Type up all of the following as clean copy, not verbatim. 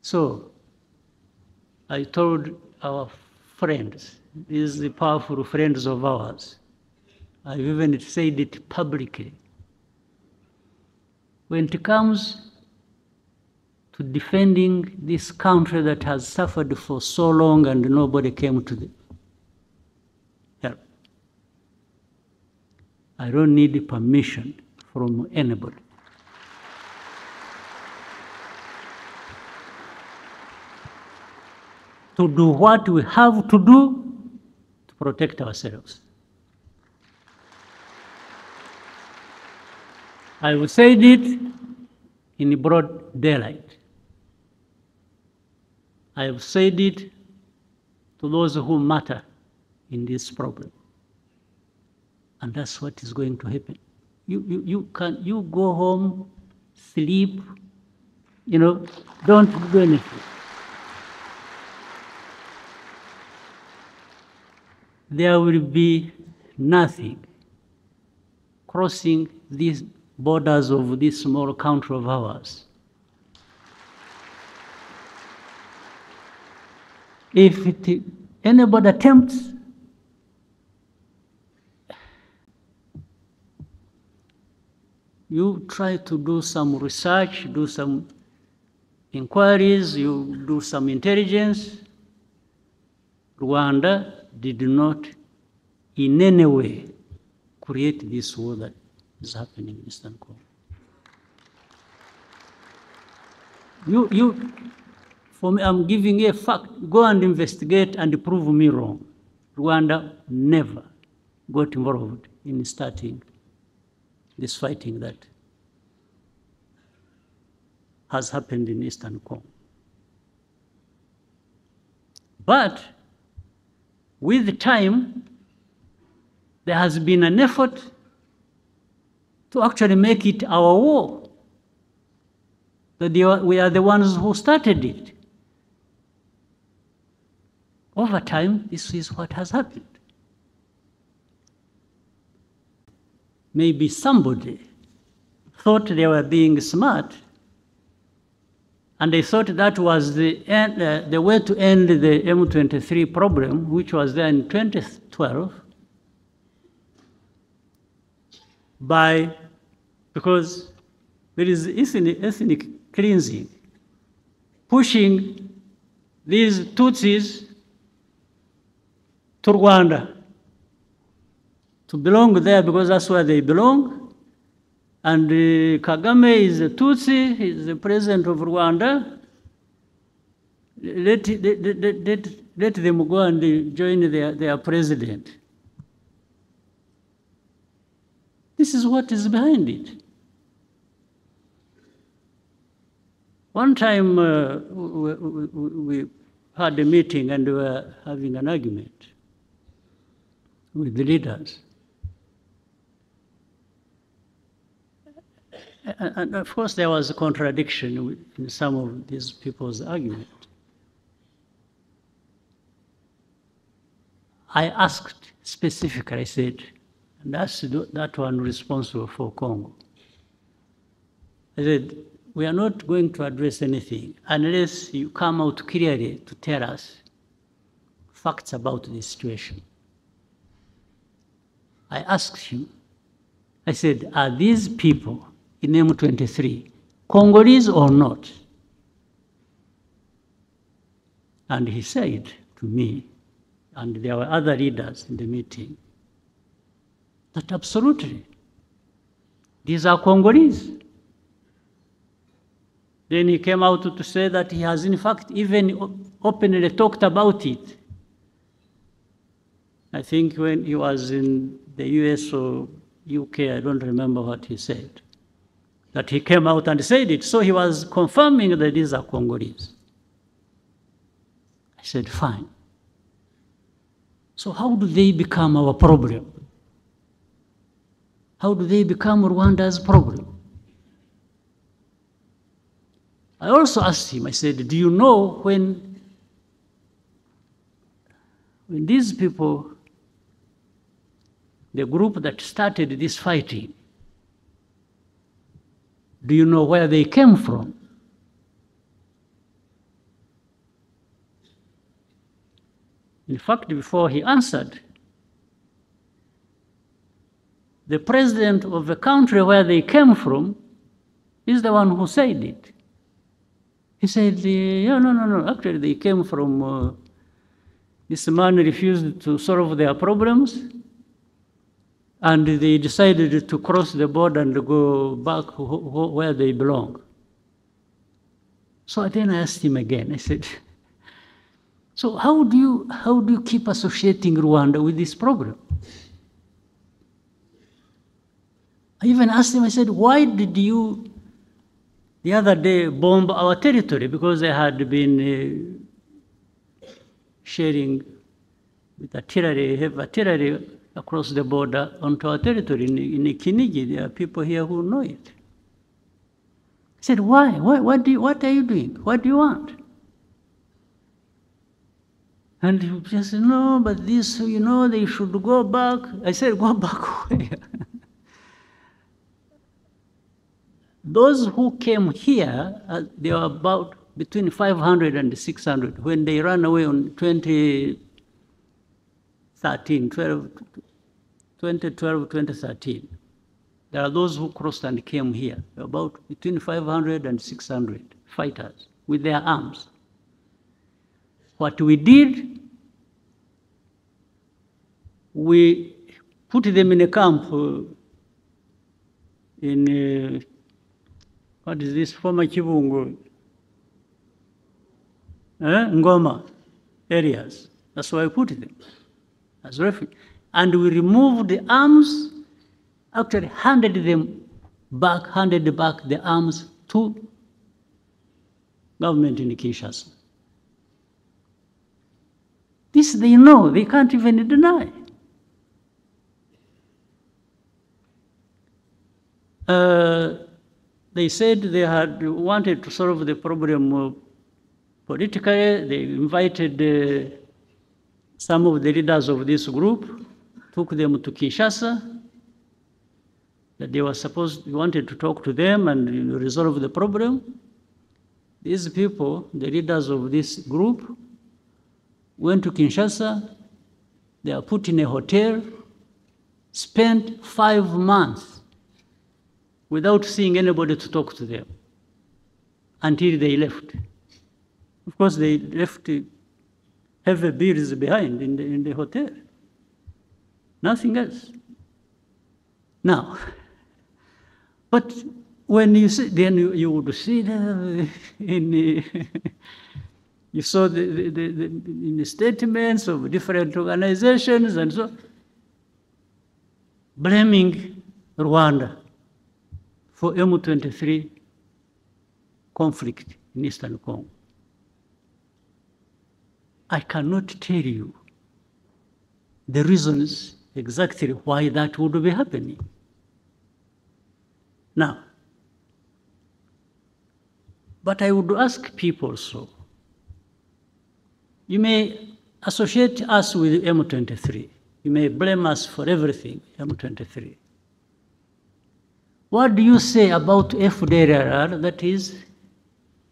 So I told our friends, these powerful friends of ours, I've even said it publicly, when it comes to defending this country that has suffered for so long and nobody came to the help, I don't need permission from anybody. To do what we have to do to protect ourselves. I will say it in broad daylight. I have said it to those who matter in this problem. And that's what is going to happen. You go home, sleep, don't do anything. There will be nothing crossing these borders of this small country of ours. If anybody attempts, you try to do some research, do some inquiries, you do some intelligence. Rwanda did not in any way create this war that is happening in Eastern Congo. For me, I'm giving you a fact. Go and investigate and prove me wrong. Rwanda never got involved in starting this fighting that has happened in Eastern Congo. But with time, there has been an effort to actually make it our war. That we are the ones who started it. Over time, this is what has happened. Maybe somebody thought they were being smart, and they thought that was the way to end the M23 problem, which was there in 2012, because there is ethnic cleansing, pushing these Tutsis to Rwanda, to belong there because that's where they belong. And Kagame is a Tutsi, he's the president of Rwanda. Let them go and join their president. This is what is behind it. One time we had a meeting and we were having an argument with the leaders. And of course, there was a contradiction in some of these people's argument. I asked specifically, I said, and that's that one responsible for Congo. I said, we are not going to address anything unless you come out clearly to tell us facts about this situation. I asked him, I said, are these people in M23 Congolese or not? And he said to me, and there were other leaders in the meeting, that absolutely, these are Congolese. Then he came out to say that he has in fact even openly talked about it. I think when he was in the US or UK, I don't remember what he said, that he came out and said it. So he was confirming that these are Congolese. I said, fine. So how do they become our problem? How do they become Rwanda's problem? I also asked him, I said, do you know when these people, the group that started this fighting, do you know where they came from? In fact, before he answered, the president of the country where they came from is the one who said it. He said, yeah, no, actually they came from, this man refused to solve their problems, and they decided to cross the border and go back where they belong. So then I asked him again, I said, so how do you keep associating Rwanda with this problem? I even asked him, I said, why did you, the other day, bomb our territory? Because they had been sharing with artillery, heavy artillery across the border onto our territory in Kinigi. There are people here who know it. I said, why? What are you doing? What do you want? And he just said, no, but this, they should go back. I said, go back where? Those who came here, they were about between 500 and 600 when they ran away on 2012, 2013. There are those who crossed and came here, about between 500 and 600 fighters with their arms. What we did, we put them in a camp in what is this, former Kibungo, Ngoma areas. That's why I put them as refugees. And we removed the arms, actually handed back the arms to government in Kinshasa. This they know, they can't even deny. They said they had wanted to solve the problem politically. They invited some of the leaders of this group, took them to Kinshasa, that they wanted to talk to them and resolve the problem. These people, the leaders of this group, went to Kinshasa. They are put in a hotel, spent 5 months without seeing anybody to talk to them until they left. Of course, they left heavy bills behind in the hotel. Nothing else. Now, but when you see, then you would see you saw in the statements of different organizations and so, blaming Rwanda for M23 conflict in Eastern Congo. I cannot tell you the reasons exactly why that would be happening. Now, but I would ask people so. You may associate us with M23. You may blame us for everything, M23. What do you say about FDLR that is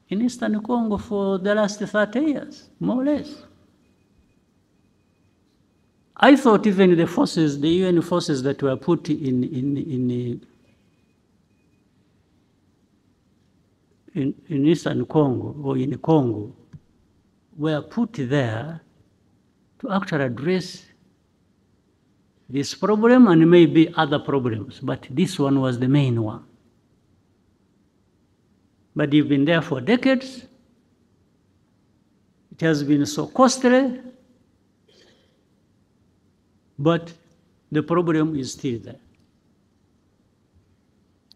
in Eastern Congo for the last 30 years, more or less? I thought even the forces, the UN forces that were put in Eastern Congo or in Congo were put there to actually address this problem and maybe other problems, but this one was the main one. But you've been there for decades. It has been so costly, but the problem is still there.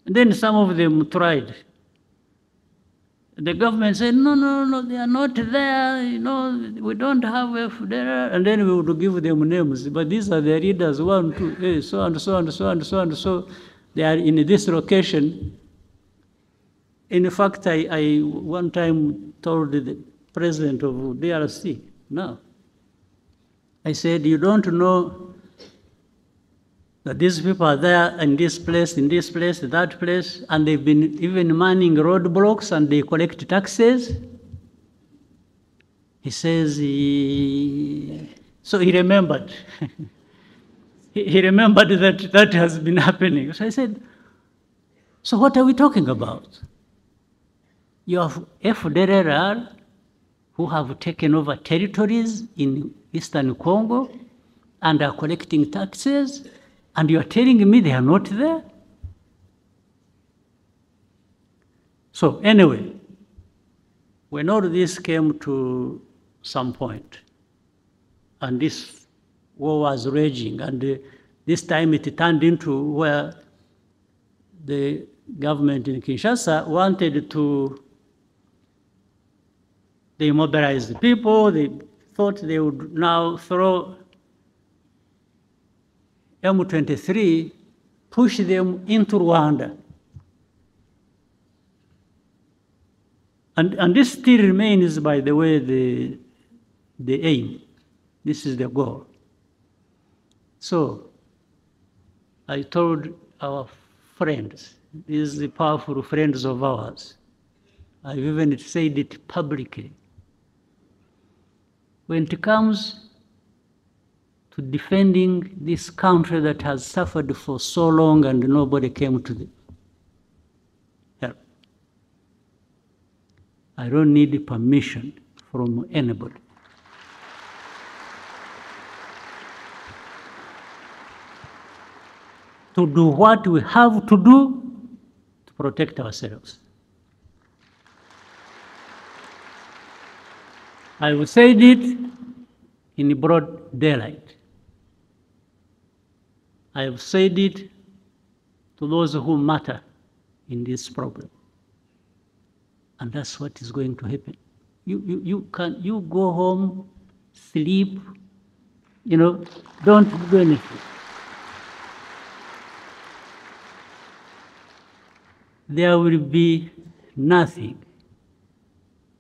And then some of them tried. The government said, no, they are not there, we don't have FDLR, and then we would give them names, but these are the leaders, 1, 2, so and so and so and so and so, they are in this location. In fact, I one time told the president of DRC, no, I said, you don't know that these people are there in this place, that place, and they've been even manning roadblocks and they collect taxes. He says, So he remembered. He remembered that that has been happening. So I said, so what are we talking about? You have FDLR who have taken over territories in Eastern Congo and are collecting taxes, and you are telling me they are not there? So anyway, when all this came to some point, and this war was raging, and this time it turned into where the government in Kinshasa wanted to demobilize the people. They thought they would now throw M23, push them into Rwanda. And this still remains, by the way, the aim. This is the goal. So I told our friends, these powerful friends of ours, I've even said it publicly, when it comes to defending this country that has suffered for so long and nobody came to the help, I don't need permission from anybody. To do what we have to do to protect ourselves. I will say it in broad daylight. I have said it to those who matter in this problem. And that's what is going to happen. You go home, sleep, don't do anything. There will be nothing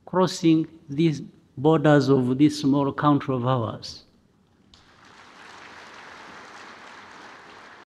crossing these borders of this small country of ours